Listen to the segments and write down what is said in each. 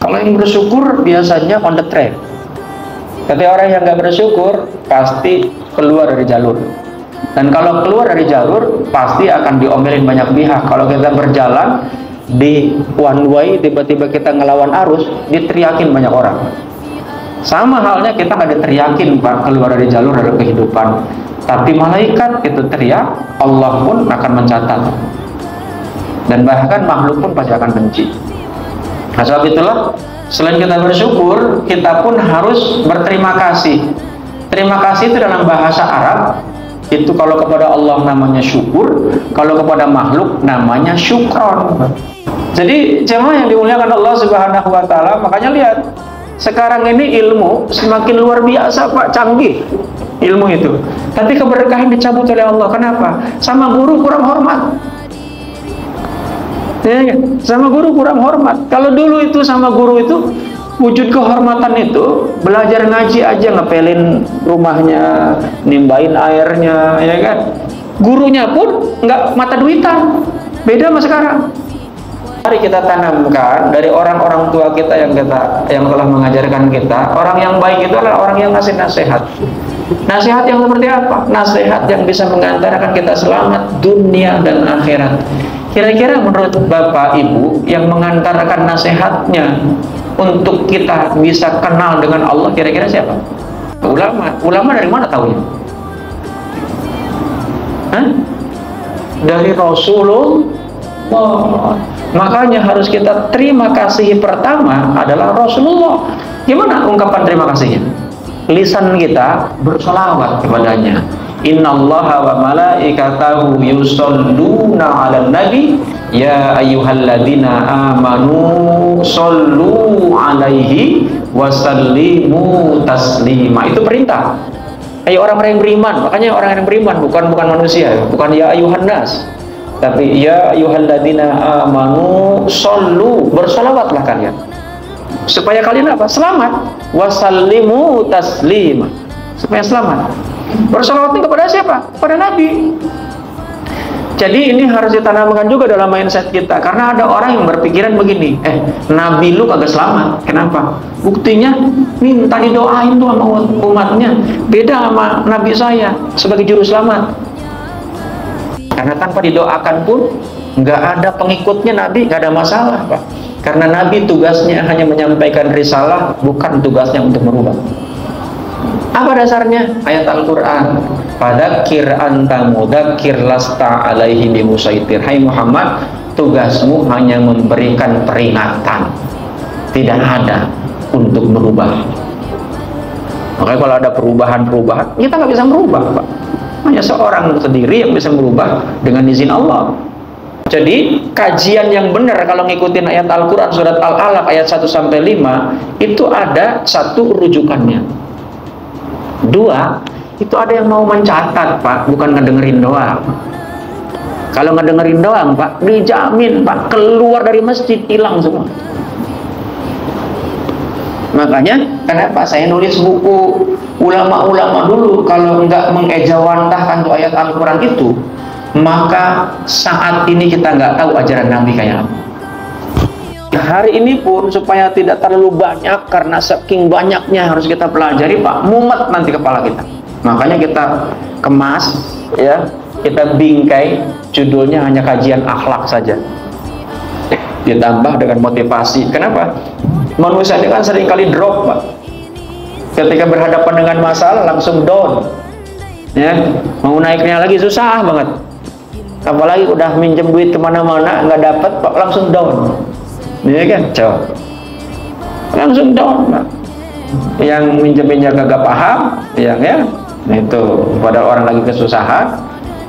Kalau yang bersyukur biasanya on the track. Tapi orang yang nggak bersyukur pasti keluar dari jalur. Dan kalau keluar dari jalur pasti akan diomelin banyak pihak. Kalau kita berjalan di one way, tiba-tiba kita ngelawan arus, diteriakin banyak orang. Sama halnya kita nggak diteriakin Pak keluar dari jalur dalam kehidupan. Tapi malaikat itu teriak, Allah pun akan mencatat. Dan bahkan makhluk pun pasti akan benci. Nah, sebab itulah selain kita bersyukur, kita pun harus berterima kasih. Terima kasih itu dalam bahasa Arab itu kalau kepada Allah namanya syukur, kalau kepada makhluk namanya syukron. Jadi jemaah yang dimuliakan Allah Subhanahu wa taala, makanya lihat sekarang ini ilmu semakin luar biasa Pak, canggih ilmu itu. Tapi keberkahan dicabut oleh Allah. Kenapa? Sama guru kurang hormat. Ya, sama guru kurang hormat. Kalau dulu itu sama guru itu wujud kehormatan itu belajar ngaji aja, ngepelin rumahnya, nimbain airnya, ya kan? Gurunya pun nggak mata duitan. Beda sama sekarang. Mari kita tanamkan dari orang-orang tua kita yang telah mengajarkan kita. Orang yang baik itu adalah orang yang ngasih nasihat. Nasihat yang seperti apa? Nasihat yang bisa mengantarkan kita selamat dunia dan akhirat. Kira-kira menurut Bapak Ibu yang mengantarkan nasihatnya untuk kita bisa kenal dengan Allah, kira-kira siapa? Ulama. Ulama dari mana tahunya? Hah? Dari Rasulullah. Makanya harus kita terima kasih pertama adalah Rasulullah. Gimana ungkapan terima kasihnya? Lisan kita bersolawat kepadanya. Innallaha wa malaikatahu yusholluna 'alan nabi ya ayyuhalladzina amanu shollu 'alaihi wa sallimu taslima. Itu perintah. Ayo orang-orang yang beriman. Makanya orang yang beriman bukan manusia, bukan ya ayyuhan nas. Tapi ya ayyuhalladzina amanu shollu, bersolawatlah kalian. Supaya kalian apa? Selamat. Wa sallimu taslima. Supaya selamat. Bersolawatnya kepada siapa? Kepada Nabi. Jadi ini harus ditanamkan juga dalam mindset kita. Karena ada orang yang berpikiran begini, Nabi lu kagak selamat. Kenapa? Buktinya minta didoain tuh sama umatnya. Beda sama Nabi saya sebagai juru selamat. Karena tanpa didoakan pun nggak ada pengikutnya Nabi, nggak ada masalah Pak. Karena Nabi tugasnya hanya menyampaikan risalah, bukan tugasnya untuk merubah. Apa dasarnya? Ayat Al-Quran. Fadzakir anta mudzakir lasta alaihi bimusaitir. Hai Muhammad, tugasmu hanya memberikan peringatan, tidak ada untuk merubah. Makanya kalau ada perubahan-perubahan, kita nggak bisa merubah Pak. Hanya seorang sendiri yang bisa merubah dengan izin Allah. Jadi kajian yang benar kalau ngikutin ayat Al-Quran surat Al-Alaq ayat 1-5 itu ada satu rujukannya. Dua, itu ada yang mau mencatat Pak, bukan ngedengerin doang. Kalau ngedengerin doang Pak, dijamin Pak, keluar dari masjid hilang semua. Makanya kenapa saya nulis buku ulama-ulama dulu, kalau nggak mengejawantahkan tuh ayat Al-Quran itu, maka saat ini kita nggak tahu ajaran Nabi kayak apa. Hari ini pun supaya tidak terlalu banyak, karena saking banyaknya harus kita pelajari Pak, mumet nanti kepala kita. Makanya kita kemas, ya, kita bingkai, judulnya hanya kajian akhlak saja. Ditambah dengan motivasi. Kenapa? Manusia ini kan seringkali drop Pak. Ketika berhadapan dengan masalah langsung down, ya, mau naiknya lagi susah banget. Apalagi udah minjem duit kemana-mana nggak dapat Pak, langsung down. Iya kan, coba langsung down Pak. Yang minjem-minjem gak paham, yang ya itu pada orang lagi kesusahan,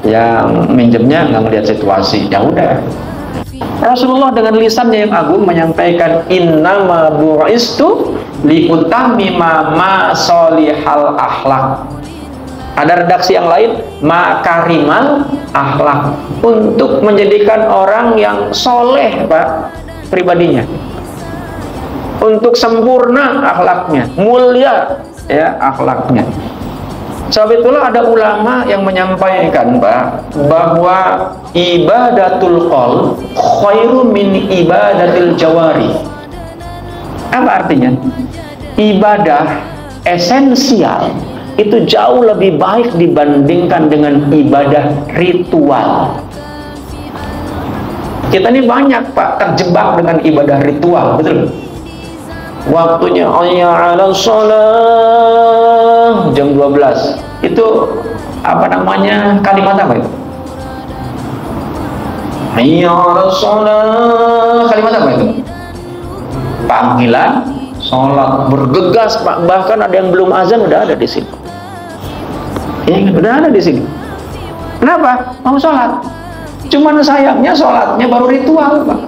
yang minjemnya nggak melihat situasi, ya udah. Rasulullah dengan lisannya yang agung menyampaikan innama bu'istu liutammima ma solihal akhlak. Ada redaksi yang lain, makarimal akhlak, untuk menjadikan orang yang soleh Pak pribadinya, untuk sempurna akhlaknya, mulia ya akhlaknya. Sebab itulah ada ulama yang menyampaikan Pak, bahwa ibadatul qalb khairu min ibadatil jawari. Apa artinya? Ibadah esensial itu jauh lebih baik dibandingkan dengan ibadah ritual. Kita ini banyak Pak terjebak dengan ibadah ritual, betul? Waktunya hayya 'alas shalah jam 12. Itu apa namanya? Kalimat apa itu? Hayya 'alas shalah, kalimat apa itu? Panggilan sholat, bergegas Pak. Bahkan ada yang belum azan udah ada di sini. Ya, udah ada di sini. Kenapa? Mau sholat. Cuman sayangnya sholatnya baru ritual Pak.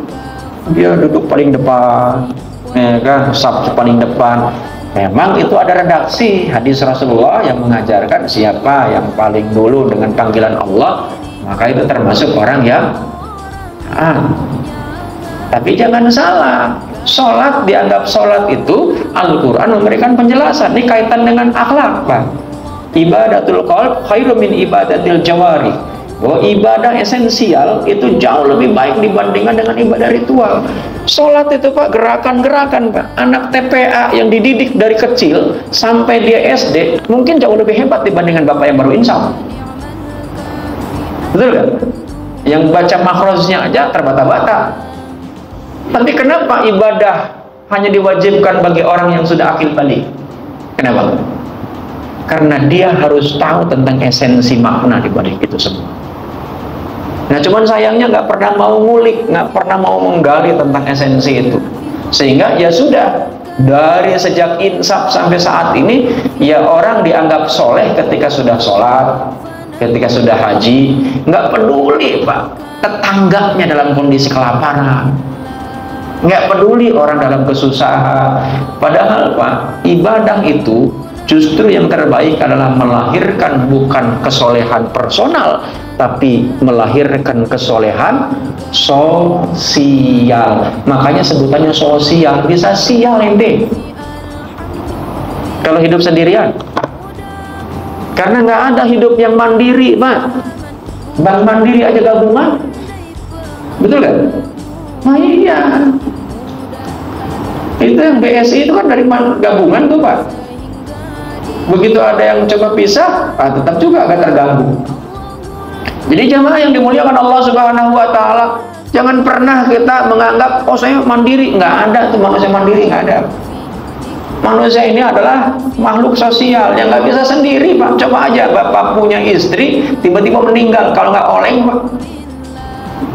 Dia duduk paling depan, ya kan, saf paling depan. Memang itu ada redaksi hadis Rasulullah yang mengajarkan siapa yang paling dulu dengan panggilan Allah, maka itu termasuk orang yang tapi jangan salah, sholat dianggap sholat itu Al-Quran memberikan penjelasan. Ini kaitan dengan akhlak Pak. Ibadatul qalb khairu min ibadatil jawari. Bahwa ibadah esensial itu jauh lebih baik dibandingkan dengan ibadah ritual. Sholat itu Pak, gerakan-gerakan Pak. Anak TPA yang dididik dari kecil sampai dia SD mungkin jauh lebih hebat dibandingkan bapak yang baru insya. Betul kan? Yang baca makhrajnya aja terbata-bata. Tapi kenapa ibadah hanya diwajibkan bagi orang yang sudah akil balik? Kenapa? Karena dia harus tahu tentang esensi makna di balik itu semua. Nah, cuman sayangnya nggak pernah mau ngulik, nggak pernah mau menggali tentang esensi itu. Sehingga ya sudah, dari sejak insaf sampai saat ini, ya orang dianggap soleh ketika sudah sholat, ketika sudah haji, nggak peduli Pak, tetangganya dalam kondisi kelaparan, nggak peduli orang dalam kesusahan. Padahal Pak, ibadah itu justru yang terbaik adalah melahirkan bukan kesolehan personal, tapi melahirkan kesolehan sosial. Makanya sebutannya sosial. Bisa sial ente kalau hidup sendirian, karena nggak ada hidup yang mandiri Pak. Bank Mandiri aja gabungan, betul kan? Nah iya, itu yang BSI itu kan dari gabungan tuh Pak. Begitu ada yang coba pisah, tetap juga agak terganggu. Jadi jamaah yang dimuliakan Allah Subhanahu wa Ta'ala, jangan pernah kita menganggap oh saya mandiri. Nggak ada tuh manusia mandiri, nggak ada. Manusia ini adalah makhluk sosial yang nggak bisa sendiri Pak. Coba aja bapak punya istri tiba-tiba meninggal, kalau nggak oleng Pak.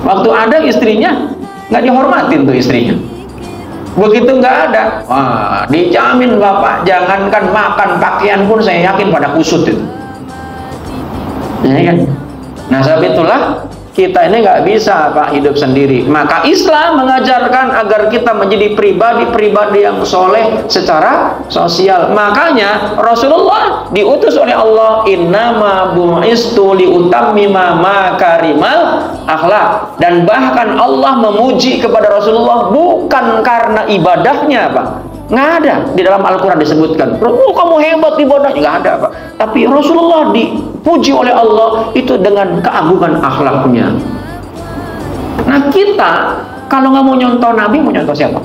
Waktu ada istrinya nggak dihormatin tuh istrinya. Begitu nggak ada, wah, dijamin bapak jangankan makan, pakaian pun saya yakin pada kusut itu. Ya kan? Nah sebab itulah kita ini nggak bisa Pak hidup sendiri. Maka Islam mengajarkan agar kita menjadi pribadi-pribadi yang soleh secara sosial. Makanya Rasulullah diutus oleh Allah, innama bu'istu liutammima makarimal akhlak. Dan bahkan Allah memuji kepada Rasulullah bukan karena ibadahnya Pak. Nggak ada di dalam Al-Quran disebutkan kamu hebat ibadahnya, nggak ada Pak. Tapi Rasulullah dipuji oleh Allah itu dengan keagungan akhlaknya. Nah kita kalau nggak mau nyontoh Nabi, mau nyontoh siapa?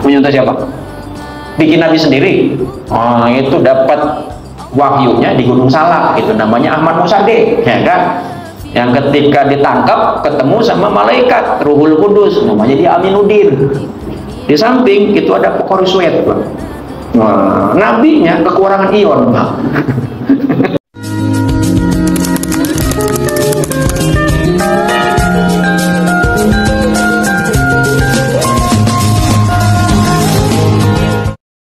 Mau nyontoh siapa? Bikin Nabi sendiri. Oh, itu dapat wahyunya di Gunung Salak, itu namanya Ahmad Musaddiq, ya kan? Yang ketika ditangkap ketemu sama malaikat Ruhul Kudus, namanya dia Aminuddin. Di samping itu ada Pokori Suet Pak. Nah, nabinya kekurangan ion Pak.